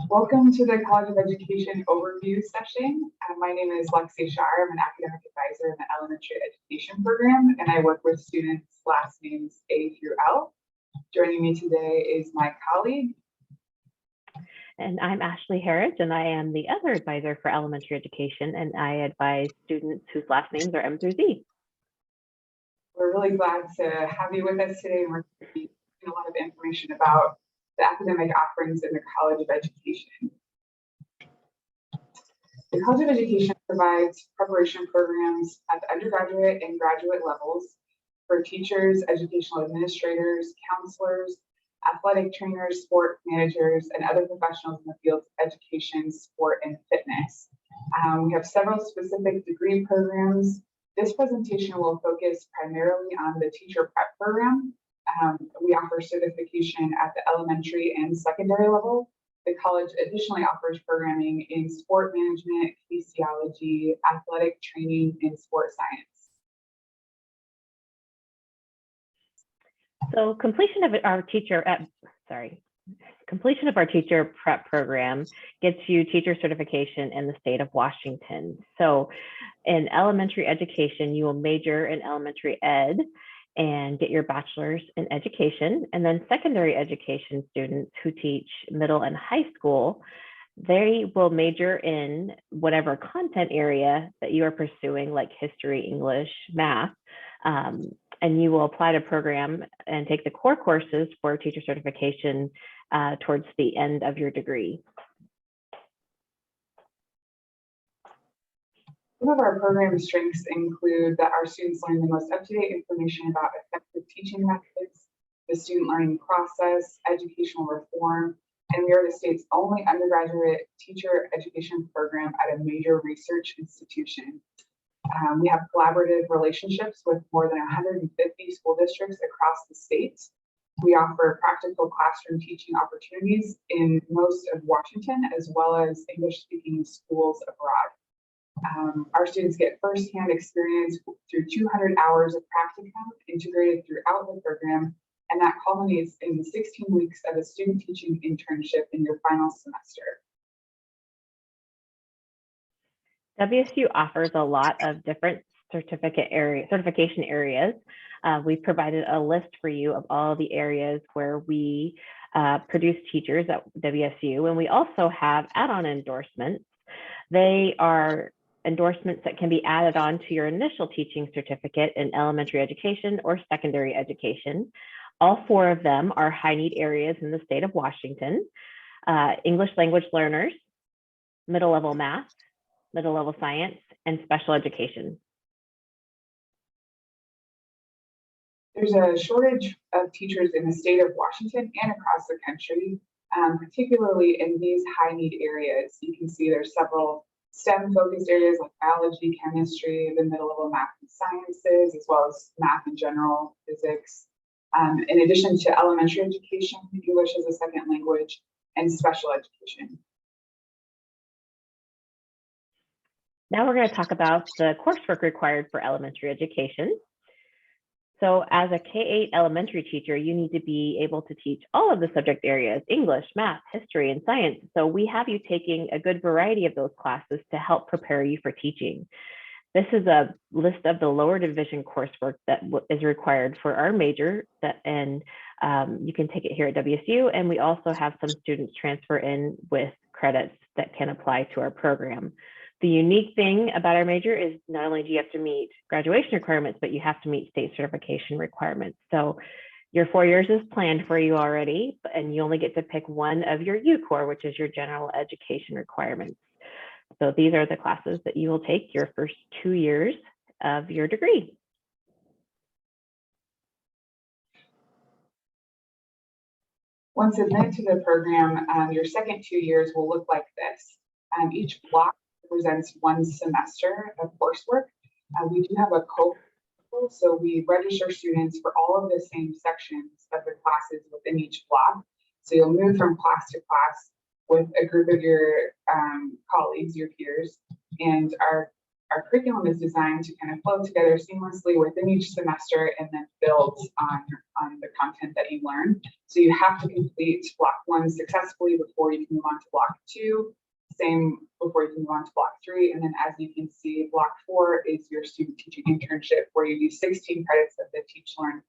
Welcome to the College of Education overview session. My name is Lexi Shar. I'm an academic advisor in the elementary education program, and I work with students' last names A through L. Joining me today is my colleague. And I'm Ashley Harris, and I am the other advisor for elementary education, and I advise students whose last names are M through Z. We're really glad to have you with us today, and we're getting a lot of information about the academic offerings in the College of Education. The College of Education provides preparation programs at the undergraduate and graduate levels for teachers, educational administrators, counselors, athletic trainers, sport managers, and other professionals in the fields of education, sport, and fitness. We have several specific degree programs. This presentation will focus primarily on the teacher prep program. We offer certification at the elementary and secondary level. The college additionally offers programming in sport management, kinesiology, athletic training, and sport science. So completion of our teacher prep program gets you teacher certification in the state of Washington. So in elementary education, you will major in elementary ed and get your bachelor's in education. And then secondary education students who teach middle and high school, they will major in whatever content area that you are pursuing, like history, English, math. And you will apply to program and take the core courses for teacher certification towards the end of your degree. Some of our program strengths include that our students learn the most up-to-date information about effective teaching methods, the student learning process, educational reform, and we are the state's only undergraduate teacher education program at a major research institution. We have collaborative relationships with more than 150 school districts across the state. We offer practical classroom teaching opportunities in most of Washington, as well as English-speaking schools abroad. Our students get firsthand experience through 200 hours of practicum integrated throughout the program, and that culminates in 16 weeks of a student teaching internship in your final semester. WSU offers a lot of different certification areas. We've provided a list for you of all the areas where we produce teachers at WSU, and we also have add-on endorsements. They are endorsements that can be added on to your initial teaching certificate in elementary education or secondary education. All four of them are high need areas in the state of Washington: English language learners, middle level math, middle level science, and special education. There's a shortage of teachers in the state of Washington and across the country, particularly in these high need areas. You can see there's several STEM focused areas like biology, chemistry, the middle level math and sciences, as well as math in general, physics. In addition to elementary education, English as a second language, and special education. Now we're going to talk about the coursework required for elementary education. So as a K-8 elementary teacher, you need to be able to teach all of the subject areas: English, math, history, and science. So we have you taking a good variety of those classes to help prepare you for teaching. This is a list of the lower division coursework that is required for our major, and you can take it here at WSU. And we also have some students transfer in with credits that can apply to our program. The unique thing about our major is not only do you have to meet graduation requirements, but you have to meet state certification requirements. So your 4 years is planned for you already, and you only get to pick one of your U-Core, which is your general education requirements. So these are the classes that you will take your first 2 years of your degree. Once admitted to the program, your second 2 years will look like this. Each block represents one semester of coursework. We do have a so we register students for all of the same sections of the classes within each block. So you'll move from class to class with a group of your colleagues, your peers, and our our curriculum is designed to kind of flow together seamlessly within each semester and then build on the content that you learn. So you have to complete block 1 successfully before you can move on to block 2. Same before you can move on to block 3. And then as you can see, block 4 is your student teaching internship, where you do 16 credits of the Teach Learn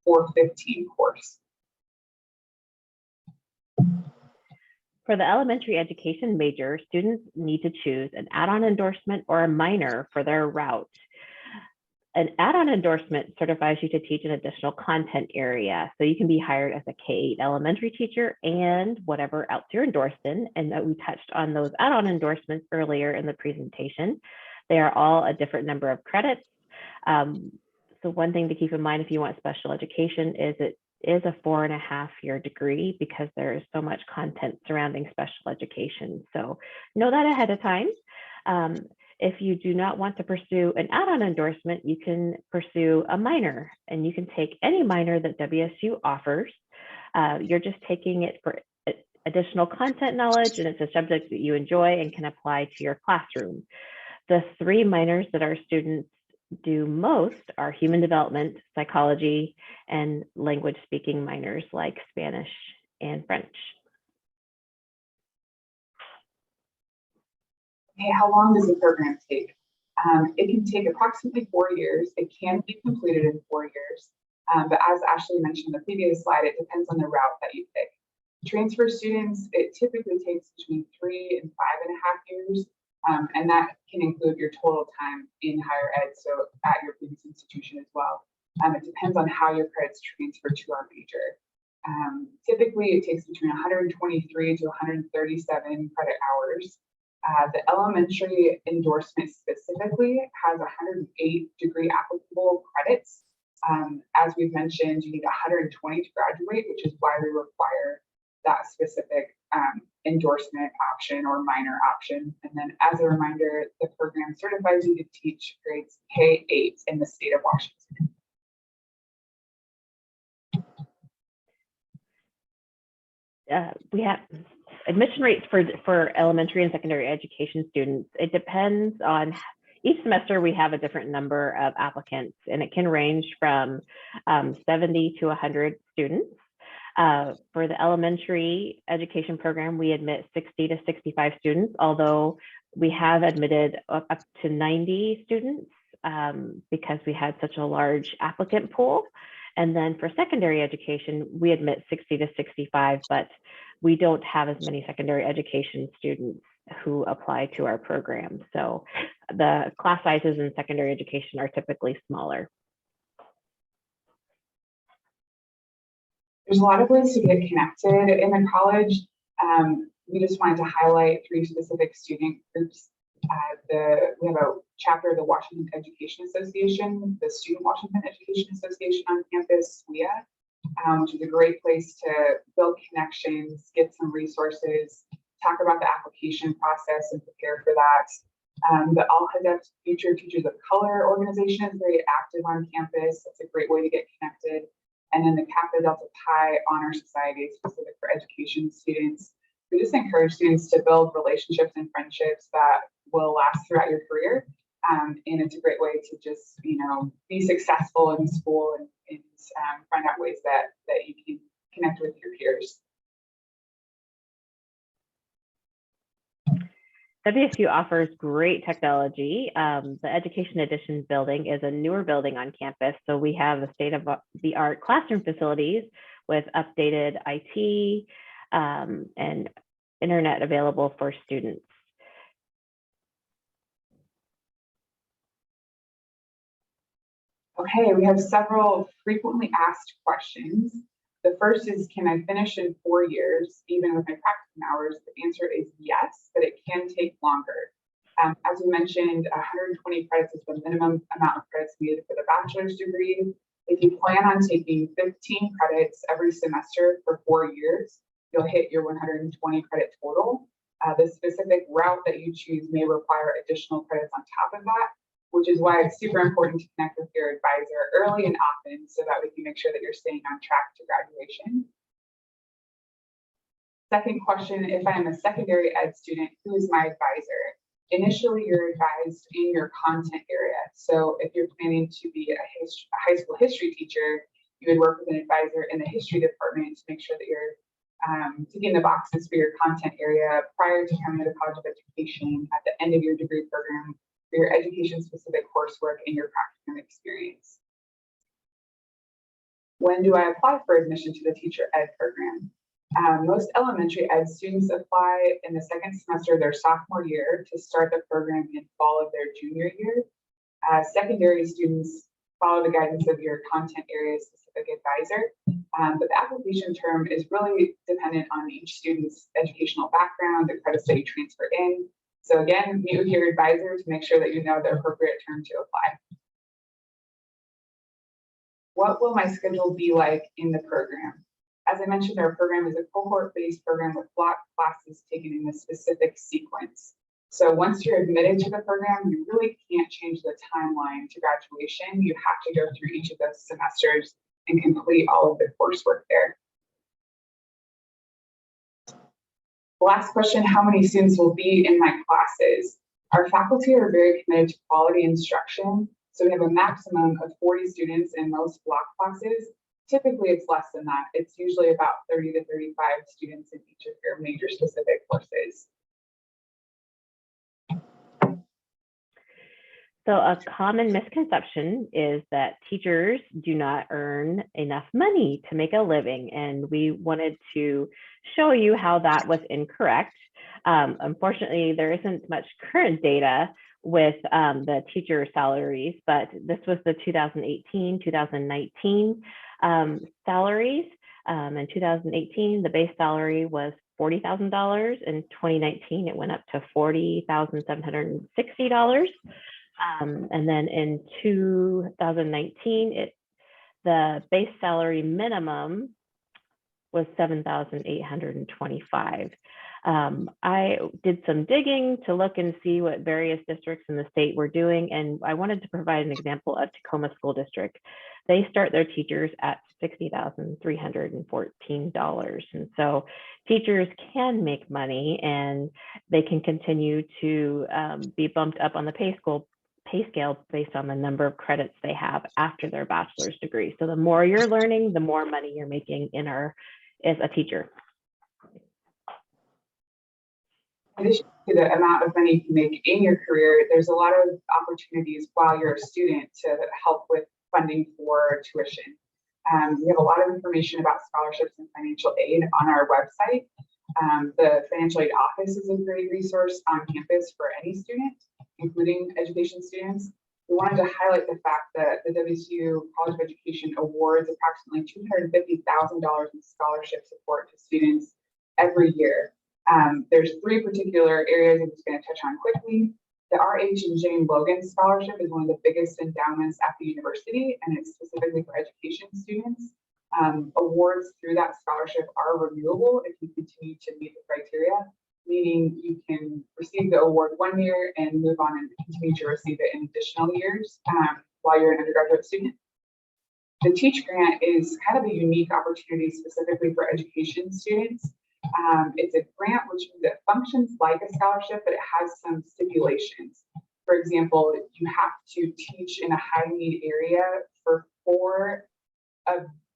415 course. For the elementary education major, students need to choose an add-on endorsement or a minor for their route. An add-on endorsement certifies you to teach an additional content area. So you can be hired as a K-8 elementary teacher and whatever else you're endorsed in. And we touched on those add-on endorsements earlier in the presentation. They are all a different number of credits. So one thing to keep in mind if you want special education is it is a 4.5-year degree because there is so much content surrounding special education. So know that ahead of time. If you do not want to pursue an add-on endorsement, you can pursue a minor, and you can take any minor that WSU offers. You're just taking it for additional content knowledge, and it's a subject that you enjoy and can apply to your classroom. The 3 minors that our students do most are human development, psychology, and language speaking minors like Spanish and French. Okay, how long does the program take? It can take approximately 4 years. It can be completed in 4 years. But as Ashley mentioned in the previous slide, it depends on the route that you pick. Transfer students, it typically takes between 3 and 5.5 years. And that can include your total time in higher ed, so at your previous institution as well. It depends on how your credits transfer to our major. Typically, it takes between 123 to 137 credit hours. The elementary endorsement specifically has 108 degree applicable credits. As we've mentioned, you need 120 to graduate, which is why we require that specific endorsement option or minor option. And then as a reminder, the program certifies you to teach grades K-8 in the state of Washington. We have admission rates for elementary and secondary education students. It depends on each semester. We have a different number of applicants, and it can range from 70 to 100 students. For the elementary education program, we admit 60 to 65 students, although we have admitted up to 90 students because we had such a large applicant pool. And then for secondary education, we admit 60 to 65, but we don't have as many secondary education students who apply to our program. So the class sizes in secondary education are typically smaller. There's a lot of ways to get connected in the college. We just wanted to highlight 3 specific student groups. We have a chapter of the Washington Education Association, the Student Washington Education Association on campus, WIA, which is a great place to build connections, get some resources, talk about the application process and prepare for that. The Al-Hadaf Future Teachers of Color organization is very active on campus. That's a great way to get connected. And then the Kappa Delta Pi Honor Society is specific for education students. We just encourage students to build relationships and friendships that will last throughout your career. And it's a great way to just, be successful in school and find out ways that you can connect with your peers. WSU offers great technology. The Education Edition building is a newer building on campus. So we have the state-of-the-art classroom facilities with updated IT and internet available for students. Okay, we have several frequently asked questions. The first is, can I finish in 4 years, even with my practicum hours? The answer is yes, but it can take longer. As we mentioned, 120 credits is the minimum amount of credits needed for the bachelor's degree. If you plan on taking 15 credits every semester for 4 years, you'll hit your 120 credit total. The specific route that you choose may require additional credits on top of that, which is why it's super important to connect with your advisor early and often so that we can make sure that you're staying on track to graduation. Second question, if I am a secondary ed student, who is my advisor? Initially, you're advised in your content area. So if you're planning to be a high school history teacher, you would work with an advisor in the history department to make sure that you're ticking the boxes for your content area prior to coming to the College of Education at the end of your degree program for your education-specific coursework and your practicum experience. When do I apply for admission to the teacher ed program? Most elementary ed students apply in the second semester of their sophomore year to start the program in fall of their junior year. Secondary students follow the guidance of your content area specific advisor, but the application term is really dependent on each student's educational background, the credits that you transfer in. So again, meet with your advisor to make sure that you know the appropriate term to apply. What will my schedule be like in the program? As I mentioned, our program is a cohort-based program with block classes taken in a specific sequence. So once you're admitted to the program, you really can't change the timeline to graduation. You have to go through each of those semesters and complete all of the coursework there. Last question, how many students will be in my classes? Our faculty are very committed to quality instruction. So we have a maximum of 40 students in most block classes. Typically, it's less than that. It's usually about 30 to 35 students in each of your major specific courses. So a common misconception is that teachers do not earn enough money to make a living, and we wanted to show you how that was incorrect. Unfortunately, there isn't much current data with the teacher salaries, but this was the 2018-2019 salaries. In 2018, the base salary was $40,000. In 2019, it went up to $40,760. And then in 2019, the base salary minimum was $7,825. I did some digging to look and see what various districts in the state were doing, and I wanted to provide an example of Tacoma School District. They start their teachers at $60,314. And so teachers can make money, and they can continue to be bumped up on the pay scale based on the number of credits they have after their bachelor's degree. So the more you're learning, the more money you're making as a teacher. In addition to the amount of money you can make in your career, there's a lot of opportunities while you're a student to help with funding for tuition. We have a lot of information about scholarships and financial aid on our website. The financial aid office is a great resource on campus for any student, including education students. We wanted to highlight the fact that the WSU College of Education awards approximately $250,000 in scholarship support to students every year. There's three particular areas I'm just going to touch on quickly. The R.H. and Jane Logan Scholarship is one of the biggest endowments at the university, and it's specifically for education students. Awards through that scholarship are renewable if you continue to meet the criteria, meaning you can receive the award 1 year and move on and continue to receive it in additional years while you're an undergraduate student. The Teach Grant is kind of a unique opportunity specifically for education students. It's a grant which means it functions like a scholarship, but it has some stipulations. For example, you have to teach in a high need area for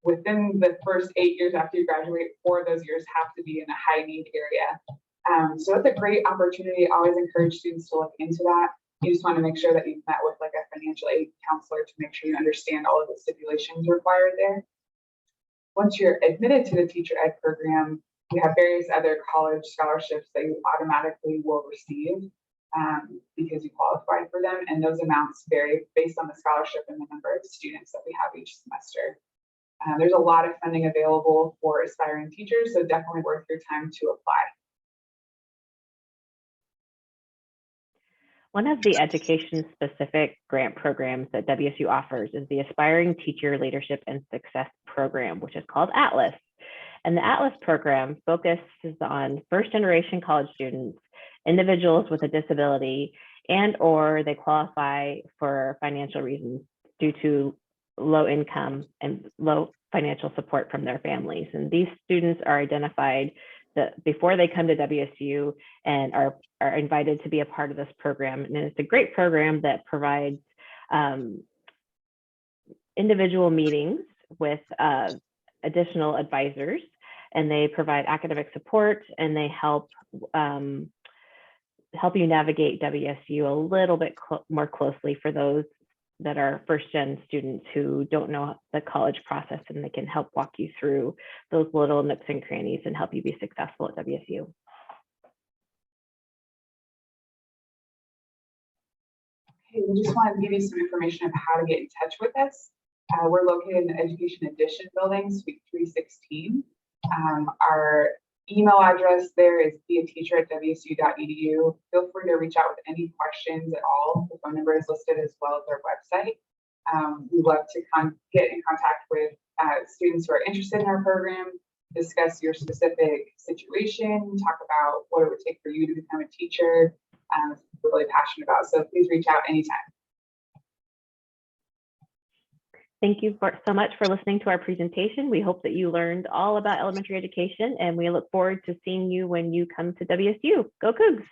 within the first 8 years after you graduate. 4 of those years have to be in a high need area. So that's a great opportunity. I always encourage students to look into that. You just want to make sure that you've met with like a financial aid counselor to make sure you understand all of the stipulations required there. Once you're admitted to the teacher ed program, we have various other college scholarships that you automatically will receive because you qualify for them. And those amounts vary based on the scholarship and the number of students that we have each semester. There's a lot of funding available for aspiring teachers, so definitely worth your time to apply. One of the education-specific grant programs that WSU offers is the Aspiring Teacher Leadership and Success Program, which is called ATLAS. And the ATLAS program focuses on first-generation college students, individuals with a disability, and/or they qualify for financial reasons due to low income and low financial support from their families. And these students are identified before they come to WSU and are invited to be a part of this program. And it's a great program that provides individual meetings with additional advisors, and they provide academic support, and they help you navigate WSU a little bit more closely for those that are first-gen students who don't know the college process, and they can help walk you through those little nooks and crannies and help you be successful at WSU. Okay, we just wanted to give you some information of how to get in touch with us. We're located in the Education Addition building, Suite 316. Our email address there is beateacher@wsu.edu. Feel free to reach out with any questions at all. The phone number is listed as well as our website. We love to get in contact with students who are interested in our program, discuss your specific situation, talk about what it would take for you to become a teacher. We're really passionate about, so please reach out anytime. Thank you so much for listening to our presentation. We hope that you learned all about elementary education, and we look forward to seeing you when you come to WSU. Go Cougs!